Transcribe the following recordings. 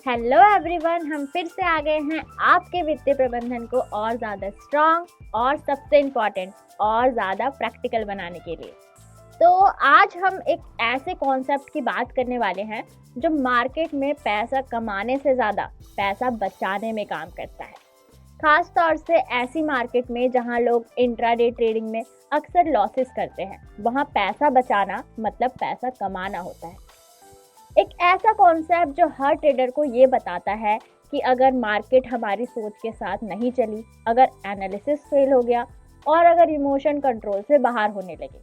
Hello everyone, हम फिर से आ गए हैं आपके वित्तीय प्रबंधन को और ज़्यादा स्ट्रांग और सबसे इम्पॉर्टेंट और ज़्यादा प्रैक्टिकल बनाने के लिए। तो आज हम एक ऐसे कॉन्सेप्ट की बात करने वाले हैं जो मार्केट में पैसा कमाने से ज़्यादा पैसा बचाने में काम करता है। खास तौर से ऐसी मार्केट में जहां लोग इंट्राडे ट्रेडिंग में अक्सर लॉसेस करते हैं, वहां पैसा बचाना मतलब पैसा कमाना होता है। एक ऐसा कॉन्सेप्ट जो हर ट्रेडर को ये बताता है कि अगर मार्केट हमारी सोच के साथ नहीं चली, अगर एनालिसिस फेल हो गया और अगर इमोशन कंट्रोल से बाहर होने लगे,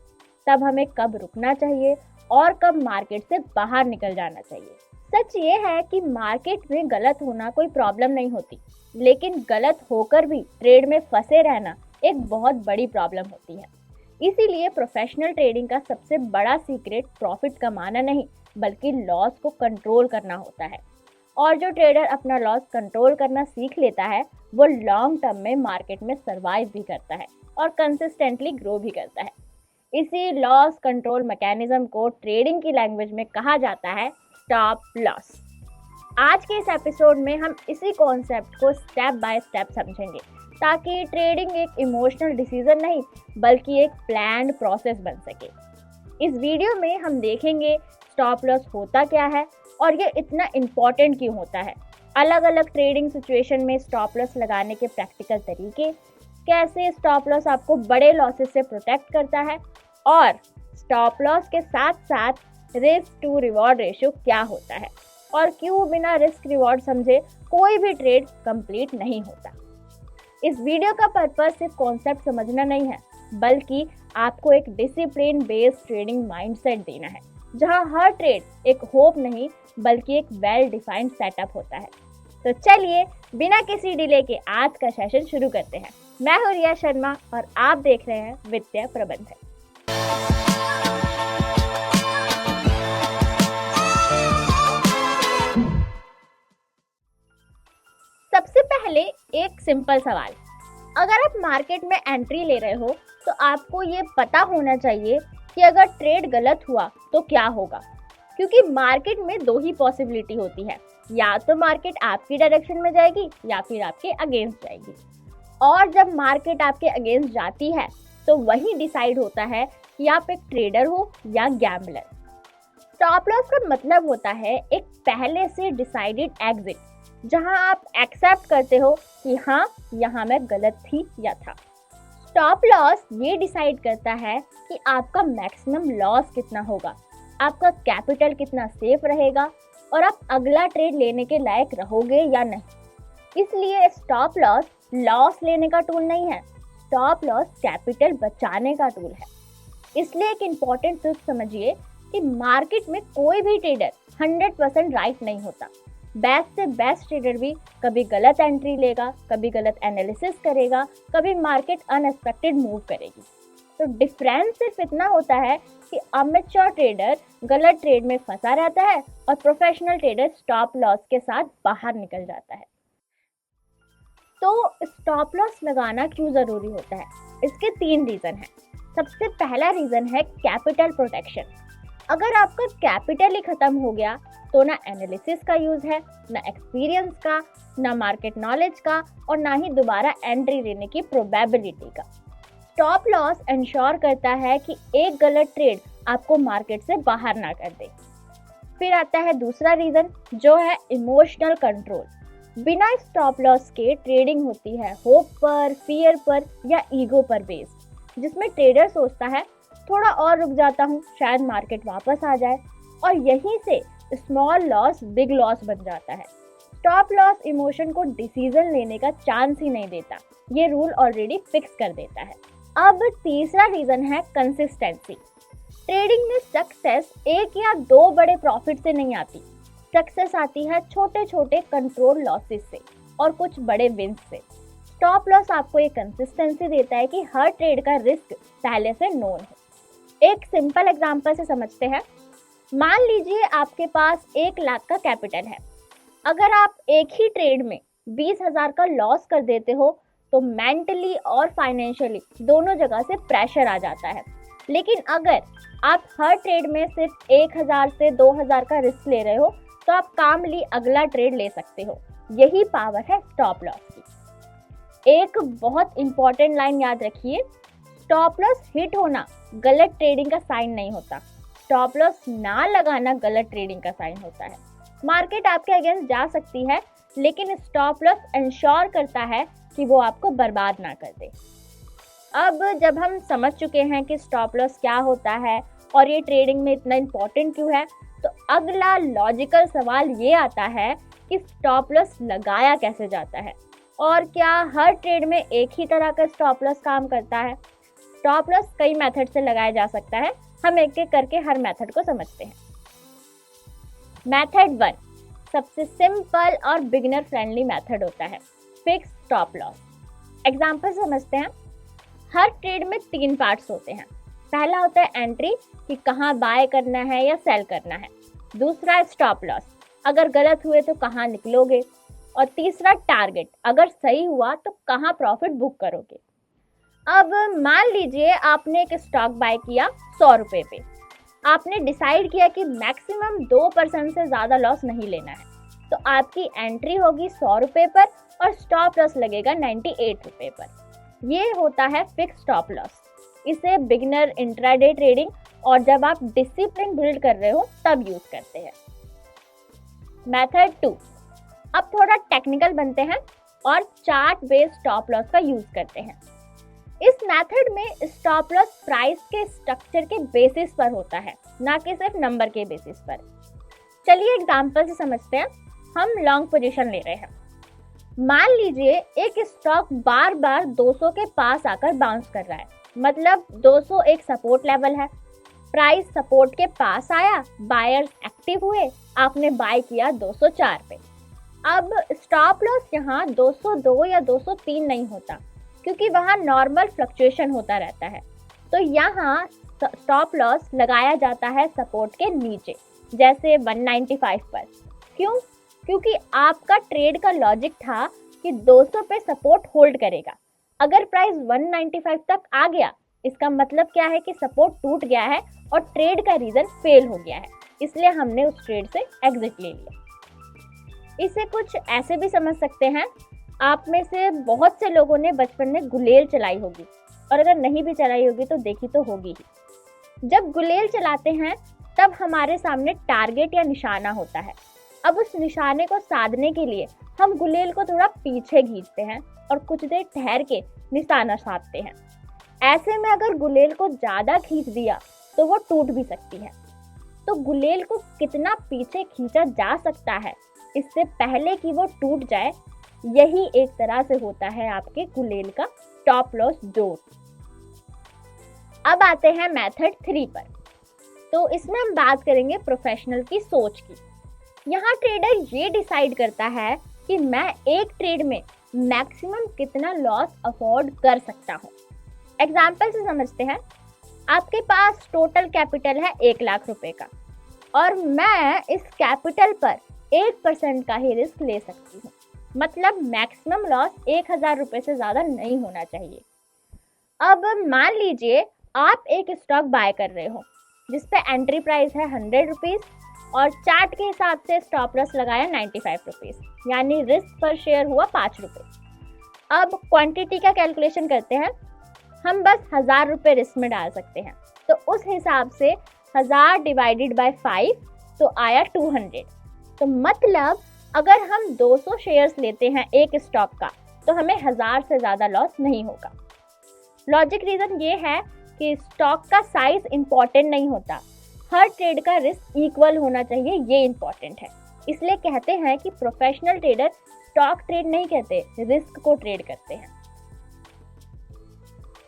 तब हमें कब रुकना चाहिए और कब मार्केट से बाहर निकल जाना चाहिए। सच ये है कि मार्केट में गलत होना कोई प्रॉब्लम नहीं होती, लेकिन गलत होकर भी ट्रेड में फंसे रहना एक बहुत बड़ी प्रॉब्लम होती है। इसीलिए प्रोफेशनल ट्रेडिंग का सबसे बड़ा सीक्रेट प्रॉफिट कमाना नहीं, बल्कि लॉस को कंट्रोल करना होता है। और जो ट्रेडर अपना लॉस कंट्रोल करना सीख लेता है, वो लॉन्ग टर्म में मार्केट में सरवाइव भी करता है और कंसिस्टेंटली ग्रो भी करता है। इसी लॉस कंट्रोल मैकेनिज्म को ट्रेडिंग की लैंग्वेज में कहा जाता है स्टॉप लॉस। आज के इस एपिसोड में हम इसी कॉन्सेप्ट को स्टेप बाय स्टेप समझेंगे, ताकि ट्रेडिंग एक इमोशनल डिसीजन नहीं बल्कि एक प्लान्ड प्रोसेस बन सके। इस वीडियो में हम देखेंगे स्टॉप लॉस होता क्या है और ये इतना इम्पॉर्टेंट क्यों होता है, अलग अलग ट्रेडिंग सिचुएशन में स्टॉप लॉस लगाने के प्रैक्टिकल तरीके, कैसे स्टॉप लॉस आपको बड़े लॉसेस से प्रोटेक्ट करता है, और स्टॉप लॉस के साथ साथ रिस्क टू रिवॉर्ड रेशियो क्या होता है और क्यों बिना रिस्क रिवॉर्ड समझे कोई भी ट्रेड कंप्लीट नहीं होता। इस वीडियो का पर्पस सिर्फ कॉन्सेप्ट समझना नहीं है, बल्कि आपको एक डिसिप्लिन बेस्ड ट्रेडिंग माइंडसेट देना है, जहां हर ट्रेड एक होप नहीं बल्कि एक वेल डिफाइंड सेटअप होता है। तो चलिए बिना किसी डिले के आज का सेशन शुरू करते हैं। मैं हूं रिया शर्मा और आप देख रहे हैं वित्तीय प्रबंधन। सबसे पहले एक सिंपल सवाल, अगर आप मार्केट में एंट्री ले रहे हो तो आपको ये पता होना चाहिए कि अगर ट्रेड गलत हुआ तो क्या होगा। क्योंकि मार्केट में दो ही पॉसिबिलिटी होती है, या तो मार्केट आपकी डायरेक्शन में जाएगी या फिर आपके अगेंस्ट जाएगी। और जब मार्केट आपके अगेंस्ट जाती है तो वही डिसाइड होता है कि आप एक ट्रेडर हो या गैम्बलर। स्टॉप लॉस का मतलब होता है एक पहले से डिसाइडेड एग्जिट, जहां आप एक्सेप्ट करते हो कि हाँ, यहाँ मैं गलत थी या था। स्टॉप लॉस ये डिसाइड करता है कि आपका मैक्सिमम लॉस कितना होगा, आपका कैपिटल कितना सेफ रहेगा और आप अगला ट्रेड लेने के लायक रहोगे या नहीं। इसलिए स्टॉप लॉस लॉस लेने का टूल नहीं है, स्टॉप लॉस कैपिटल बचाने का टूल है। इसलिए एक इम्पॉर्टेंट ट्रुथ समझिए कि मार्केट में कोई भी ट्रेडर 100% राइट नहीं होता। बेस्ट से बेस्ट ट्रेडर भी कभी गलत एंट्री लेगा, कभी गलत एनालिसिस करेगा, कभी मार्केट अनएक्सपेक्टेड मूव करेगी। तो डिफरेंस सिर्फ इतना होता है कि अमेच्योर ट्रेडर गलत ट्रेड में फंसा रहता है और प्रोफेशनल ट्रेडर स्टॉप लॉस के साथ बाहर निकल जाता है। तो स्टॉप लॉस लगाना क्यों जरूरी होता है? इसके 3 रीजन हैं। सबसे पहला रीजन है कैपिटल प्रोटेक्शन। अगर आपका कैपिटल ही खत्म हो गया तो ना एनालिसिस का यूज है, ना एक्सपीरियंस का, ना मार्केट नॉलेज का, और ना ही दोबारा एंट्री लेने की प्रोबेबिलिटी का। स्टॉप लॉस इंश्योर करता है कि एक गलत ट्रेड आपको मार्केट से बाहर ना कर दे। फिर आता है दूसरा रीजन, जो है इमोशनल कंट्रोल। बिना स्टॉप लॉस के ट्रेडिंग होती है होप पर, फियर पर या ईगो पर बेस्ड, जिसमें ट्रेडर सोचता है थोड़ा और रुक जाता हूँ, शायद मार्केट वापस आ जाए, और यहीं से स्मॉल लॉस बिग लॉस बन जाता है। स्टॉप लॉस इमोशन को डिसीजन लेने का चांस ही नहीं देता, ये रूल ऑलरेडी फिक्स कर देता है। अब तीसरा रीजन है कंसिस्टेंसी। ट्रेडिंग में सक्सेस एक या 2 बड़े प्रॉफिट से नहीं आती, सक्सेस आती है छोटे छोटे कंट्रोल लॉसेस से और कुछ बड़े विंस से। स्टॉप लॉस आपको एक कंसिस्टेंसी देता है कि हर ट्रेड का रिस्क पहले से नोन हो। एक सिंपल एग्जांपल से समझते हैं। मान लीजिए आपके पास 1 लाख का कैपिटल है। अगर आप एक ही ट्रेड में 20,000 का लॉस कर देते हो तो मेंटली और फाइनेंशियली दोनों जगह से प्रेशर आ जाता है। लेकिन अगर आप हर ट्रेड में सिर्फ 1,000 से 2,000 का रिस्क ले रहे हो तो आप कामली अगला ट्रेड ले सकते हो। यही पावर है स्टॉप लॉस की। एक बहुत इंपॉर्टेंट लाइन याद रखिए, स्टॉप लॉस हिट होना गलत ट्रेडिंग का साइन नहीं होता, स्टॉप लॉस ना लगाना गलत ट्रेडिंग का साइन होता है। मार्केट आपके अगेंस्ट जा सकती है, लेकिन स्टॉप लॉस इंश्योर करता है कि वो आपको बर्बाद ना कर दे। अब जब हम समझ चुके हैं कि स्टॉप लॉस क्या होता है और ये ट्रेडिंग में इतना इम्पोर्टेंट क्यों है, तो अगला लॉजिकल सवाल ये आता है कि स्टॉप लॉस लगाया कैसे जाता है और क्या हर ट्रेड में एक ही तरह का स्टॉप लॉस काम करता है। स्टॉप लॉस कई मेथड से लगाया जा सकता है, हम एक एक करके हर मेथड को समझते हैं। मेथड 1 सबसे सिंपल और बिगिनर फ्रेंडली मेथड होता है, फिक्स स्टॉप लॉस। एग्जांपल समझते हैं। हर ट्रेड में 3 पार्ट्स होते हैं। पहला होता है एंट्री कि कहाँ बाय करना है या सेल करना है। दूसरा है स्टॉप लॉस, अगर गलत हुए तो कहाँ निकलोगे। और तीसरा टारगेट, अगर सही हुआ तो कहाँ प्रॉफिट बुक करोगे। अब मान लीजिए आपने एक स्टॉक बाय किया 100 रुपये पे। आपने डिसाइड किया कि मैक्सिमम 2% से ज़्यादा लॉस नहीं लेना है, तो आपकी एंट्री होगी 100 रुपये पर और स्टॉप लॉस लगेगा 98 रुपये पर। ये होता है फिक्स स्टॉप लॉस। इसे बिगिनर इंट्राडे ट्रेडिंग और जब आप डिसिप्लिन बिल्ड कर रहे हो तब यूज करते हैं। मेथड 2, अब थोड़ा टेक्निकल बनते हैं और चार्ट बेस्ड स्टॉप लॉस का यूज करते हैं। इस मेथड में स्टॉप लॉस प्राइस के स्ट्रक्चर के बेसिस पर होता है, ना कि सिर्फ नंबर के बेसिस पर। चलिए एग्जांपल से समझते हैं। हम लॉन्ग पोजीशन ले रहे हैं। मान लीजिए एक स्टॉक बार बार 200 के पास आकर बाउंस कर रहा है, मतलब 200 एक सपोर्ट लेवल है। प्राइस सपोर्ट के पास आया, बायर्स एक्टिव हुए, आपने बाय किया 204 पे। अब स्टॉप लॉस यहाँ 202 या 203 नहीं होता, क्योंकि वहाँ नॉर्मल फ्लक्चुएशन होता रहता है। तो यहाँ स्टॉप लॉस लगाया जाता है सपोर्ट के नीचे, जैसे 195 पर। क्यों? क्योंकि आपका ट्रेड का लॉजिक था कि 200 पे सपोर्ट होल्ड करेगा। अगर प्राइस 195 तक आ गया, इसका मतलब क्या है कि सपोर्ट टूट गया है और ट्रेड का रीजन फेल हो गया है, इसलिए हमने उस ट्रेड से एग्जिट ले लिया। इसे कुछ ऐसे भी समझ सकते हैं, आप में से बहुत से लोगों ने बचपन में गुलेल चलाई होगी, और अगर नहीं भी चलाई होगी तो देखी तो होगी ही। जब गुलेल चलाते हैं तब हमारे सामने टारगेट या निशाना होता है। अब उस निशाने को साधने के लिए हम गुलेल को थोड़ा पीछे खींचते हैं और कुछ देर ठहर के निशाना साधते हैं। ऐसे में अगर गुलेल को ज़्यादा खींच दिया तो वो टूट भी सकती है। तो गुलेल को कितना पीछे खींचा जा सकता है इससे पहले कि वो टूट जाए, यही एक तरह से होता है आपके गुलेल का स्टॉप लॉस जोन। अब आते हैं मेथड 3 पर। तो इसमें हम बात करेंगे प्रोफेशनल की सोच की। यहाँ ट्रेडर ये डिसाइड करता है कि मैं एक ट्रेड में मैक्सिमम कितना लॉस अफोर्ड कर सकता हूँ। एग्जाम्पल से समझते हैं। आपके पास टोटल कैपिटल है 1 लाख रुपए का, और मैं इस कैपिटल पर 1% का ही रिस्क ले सकती हूँ, मतलब मैक्सिमम लॉस 1000 रुपये से ज़्यादा नहीं होना चाहिए। अब मान लीजिए आप एक स्टॉक बाय कर रहे हो जिसपे एंट्री प्राइस है 100 रुपीज़ और चार्ट के हिसाब से स्टॉप लॉस लगाया 95 रुपीज़, यानी रिस्क पर शेयर हुआ 5 रुपये। अब क्वांटिटी का कैलकुलेशन करते हैं। हम बस 1000 रुपये रिस्क में डाल सकते हैं, तो उस हिसाब से 1000 डिवाइडेड बाय 5 तो आया 200। तो मतलब अगर हम 200 शेयर्स लेते हैं एक स्टॉक का, तो हमें 1000 से ज़्यादा लॉस नहीं होगा। लॉजिक रीज़न ये है कि स्टॉक का साइज इम्पॉर्टेंट नहीं होता, हर ट्रेड का रिस्क इक्वल होना चाहिए, ये इम्पॉर्टेंट है। इसलिए कहते हैं कि प्रोफेशनल ट्रेडर स्टॉक ट्रेड नहीं कहते, रिस्क को ट्रेड करते हैं।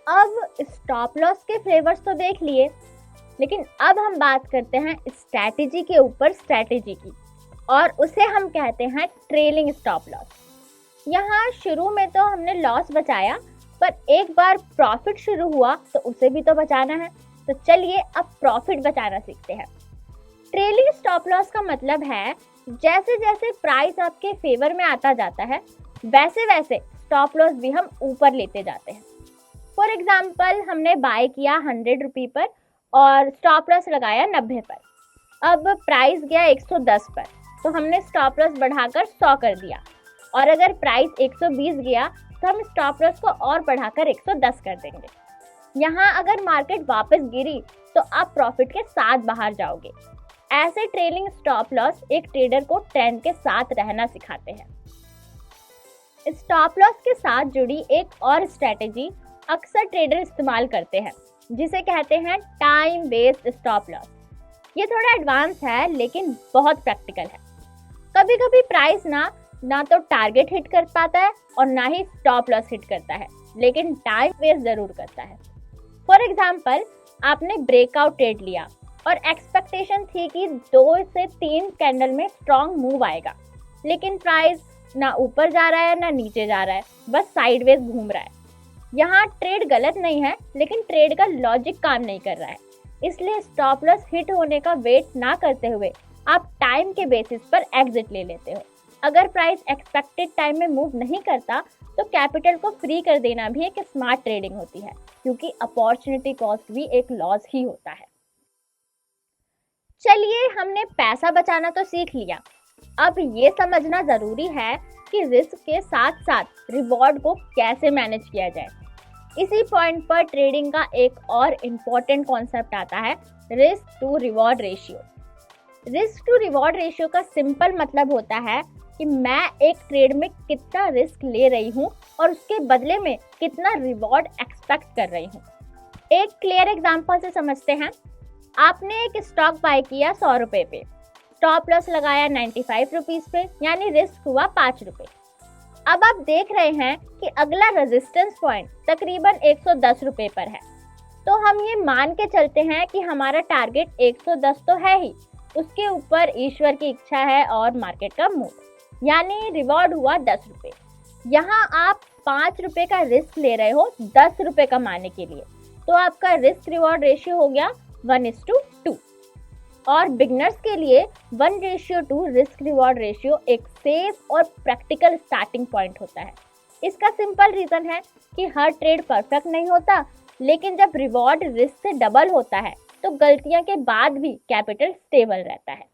अब स्टॉप लॉस के फ्लेवर्स तो देख लिए, लेकिन अब हम बात करते हैं स्ट्रैटेजी के ऊपर स्ट्रैटेजी की, और उसे हम कहते हैं ट्रेलिंग स्टॉप लॉस। यहाँ शुरू में तो हमने लॉस बचाया, पर एक बार प्रॉफिट शुरू हुआ तो उसे भी तो बचाना है। तो चलिए अब प्रॉफिट बचाना सीखते हैं। ट्रेलिंग स्टॉप लॉस का मतलब है जैसे जैसे प्राइस आपके फेवर में आता जाता है, वैसे वैसे स्टॉप लॉस भी हम ऊपर लेते जाते हैं। फॉर एग्जाम्पल, हमने बाय किया 100 रुपये पर, और स्टॉप लॉस लगाया 90 पर। अब प्राइस गया 110 पर, तो हमने स्टॉप लॉस बढ़ाकर 100 कर दिया, और अगर प्राइस 120 गया तो हम स्टॉप लॉस को और बढ़ाकर 110 कर देंगे। यहाँ अगर मार्केट वापस गिरी तो आप प्रॉफिट के साथ बाहर जाओगे। ऐसे ट्रेलिंग स्टॉप लॉस एक ट्रेडर को ट्रेंड के साथ रहना सिखाते हैं। स्टॉप लॉस के साथ जुड़ी एक और स्ट्रेटेजी अक्सर ट्रेडर इस्तेमाल करते हैं, जिसे कहते हैं टाइम बेस्ड स्टॉप लॉस। ये थोड़ा एडवांस है लेकिन बहुत प्रैक्टिकल है। कभी कभी प्राइस ना तो टारगेट हिट कर पाता है और ना ही स्टॉप लॉस हिट करता है, लेकिन टाइम वेस्ट जरूर करता है। फॉर एग्जाम्पल, आपने ब्रेकआउट ट्रेड लिया और एक्सपेक्टेशन थी कि 2 से 3 कैंडल में स्ट्रॉन्ग मूव आएगा, लेकिन प्राइस ना ऊपर जा रहा है ना नीचे जा रहा है, बस साइडवेज घूम रहा है। यहाँ ट्रेड गलत नहीं है, लेकिन ट्रेड का लॉजिक काम नहीं कर रहा है। इसलिए स्टॉप लॉस हिट होने का वेट ना करते हुए आप टाइम के बेसिस पर एग्जिट ले लेते हो। अगर प्राइस एक्सपेक्टेड टाइम में मूव नहीं करता तो कैपिटल को फ्री कर देना भी एक स्मार्ट ट्रेडिंग होती है, क्योंकि अपॉर्चुनिटी कॉस्ट भी एक लॉस ही होता है। चलिए, हमने पैसा बचाना तो सीख लिया, अब ये समझना जरूरी है कि रिस्क के साथ साथ रिवॉर्ड को कैसे मैनेज किया जाए। इसी पॉइंट पर ट्रेडिंग का एक और इम्पोर्टेंट कॉन्सेप्ट आता है, risk to reward ratio. Risk to reward ratio का सिंपल मतलब होता है कि मैं एक ट्रेड में कितना रिस्क ले रही हूँ और उसके बदले में कितना रिवॉर्ड एक्सपेक्ट कर रही हूँ। एक क्लियर एग्जांपल से समझते हैं। आपने एक स्टॉक बाय किया 100 रुपये पे, स्टॉप लॉस लगाया 95 रुपीज़ पे, यानी रिस्क हुआ 5 रुपये। अब आप देख रहे हैं कि अगला रेजिस्टेंस पॉइंट तकरीबन 110 रुपये पर है, तो हम ये मान के चलते हैं कि हमारा टारगेट 110 तो है ही, उसके ऊपर ईश्वर की इच्छा है और मार्केट का मूड, यानी रिवॉर्ड हुआ 10 रुपये। यहाँ आप 5 रुपये का रिस्क ले रहे हो 10 रुपये कमाने के लिए, तो आपका रिस्क रिवॉर्ड रेशियो हो गया 1:2। और बिगनर्स के लिए 1:2 रिस्क रिवॉर्ड रेशियो एक सेफ और प्रैक्टिकल स्टार्टिंग पॉइंट होता है। इसका सिंपल रीजन है कि हर ट्रेड परफेक्ट नहीं होता, लेकिन जब रिवॉर्ड रिस्क से डबल होता है तो गलतियां के बाद भी कैपिटल स्टेबल रहता है।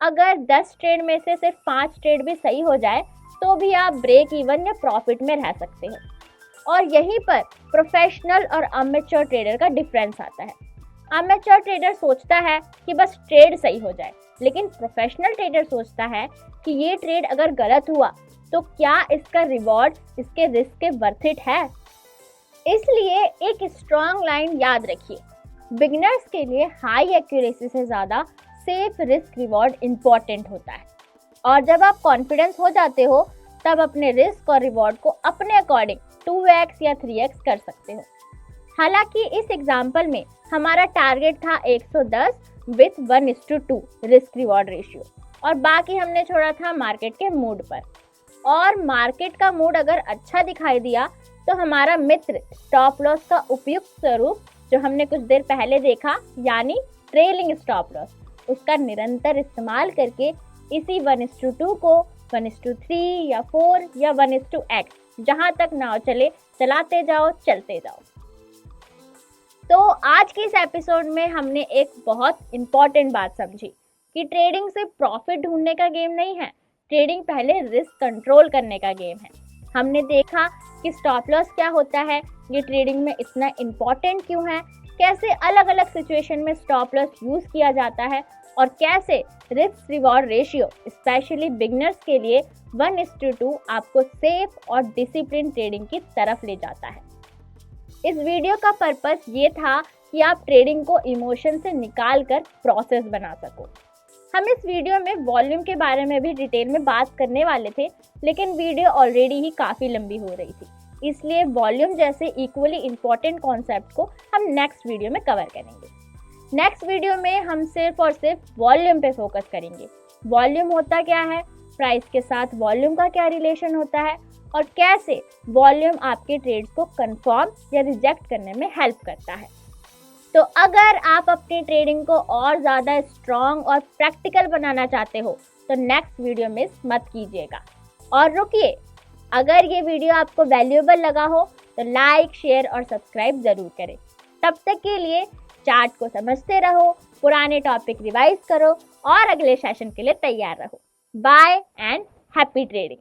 अगर 10 ट्रेड में से सिर्फ 5 ट्रेड भी सही हो जाए तो भी आप ब्रेक इवन या प्रॉफिट में रह सकते हो। और यहीं पर प्रोफेशनल और अमेच्योर ट्रेडर का डिफरेंस आता है। अमेच्योर ट्रेडर सोचता है कि बस ट्रेड सही हो जाए, लेकिन प्रोफेशनल ट्रेडर सोचता है कि ये ट्रेड अगर गलत हुआ तो क्या इसका रिवॉर्ड इसके रिस्क के वर्थ इट है। इसलिए एक स्ट्रॉन्ग लाइन याद रखिए, बिगिनर्स के लिए हाई एक्यूरेसी से ज़्यादा सेफ रिस्क रिवॉर्ड इम्पॉर्टेंट होता है। और जब आप कॉन्फिडेंस हो जाते हो तब अपने रिस्क और रिवॉर्ड को अपने अकॉर्डिंग 2x या 3x कर सकते हो। हालांकि इस एग्जाम्पल में हमारा टारगेट था 110 विथ 1:2 रिस्क रिवॉर्ड रेशियो, और बाकी हमने छोड़ा था मार्केट के मूड पर। और मार्केट का मूड अगर अच्छा दिखाई दिया तो हमारा मित्र स्टॉप लॉस का उपयुक्त स्वरूप जो हमने कुछ देर पहले देखा, यानी ट्रेलिंग स्टॉप लॉस, उसका निरंतर इस्तेमाल करके इसी 1:2 को 1:3 या 4 या 1:x जहां तक नाव चले चलाते जाओ, चलते जाओ। तो आज के इस एपिसोड में हमने एक बहुत इम्पॉर्टेंट बात समझी कि ट्रेडिंग सिर्फ प्रॉफिट ढूंढने का गेम नहीं है, ट्रेडिंग पहले रिस्क कंट्रोल करने का गेम है। हमने देखा कि स्टॉप लॉस क्या होता है, ये ट्रेडिंग में इतना इम्पॉर्टेंट क्यों है, कैसे अलग अलग सिचुएशन में स्टॉप लॉस यूज़ किया जाता है, और कैसे risk reward ratio specially beginners के लिए 1:2 आपको सेफ और डिसिप्लिन ट्रेडिंग की तरफ ले जाता है। इस वीडियो का पर्पस ये था कि आप ट्रेडिंग को इमोशन से निकाल कर प्रोसेस बना सको। हम इस वीडियो में वॉल्यूम के बारे में भी डिटेल में बात करने वाले थे, लेकिन वीडियो ऑलरेडी ही काफ़ी लंबी हो रही थी, इसलिए वॉल्यूम जैसे इक्वली इम्पॉर्टेंट कॉन्सेप्ट को हम नेक्स्ट वीडियो में कवर करेंगे। नेक्स्ट वीडियो में हम सिर्फ और सिर्फ वॉल्यूम पे फोकस करेंगे। वॉल्यूम होता क्या है, प्राइस के साथ वॉल्यूम का क्या रिलेशन होता है, और कैसे वॉल्यूम आपके ट्रेड्स को कंफर्म या रिजेक्ट करने में हेल्प करता है। तो अगर आप अपनी ट्रेडिंग को और ज़्यादा स्ट्रॉन्ग और प्रैक्टिकल बनाना चाहते हो तो नेक्स्ट वीडियो मिस मत कीजिएगा। और रुकिए, अगर ये वीडियो आपको वैल्यूएबल लगा हो तो लाइक, शेयर और सब्सक्राइब ज़रूर करें। तब तक के लिए चार्ट को समझते रहो, पुराने टॉपिक रिवाइज करो और अगले सेशन के लिए तैयार रहो। Bye and happy trading.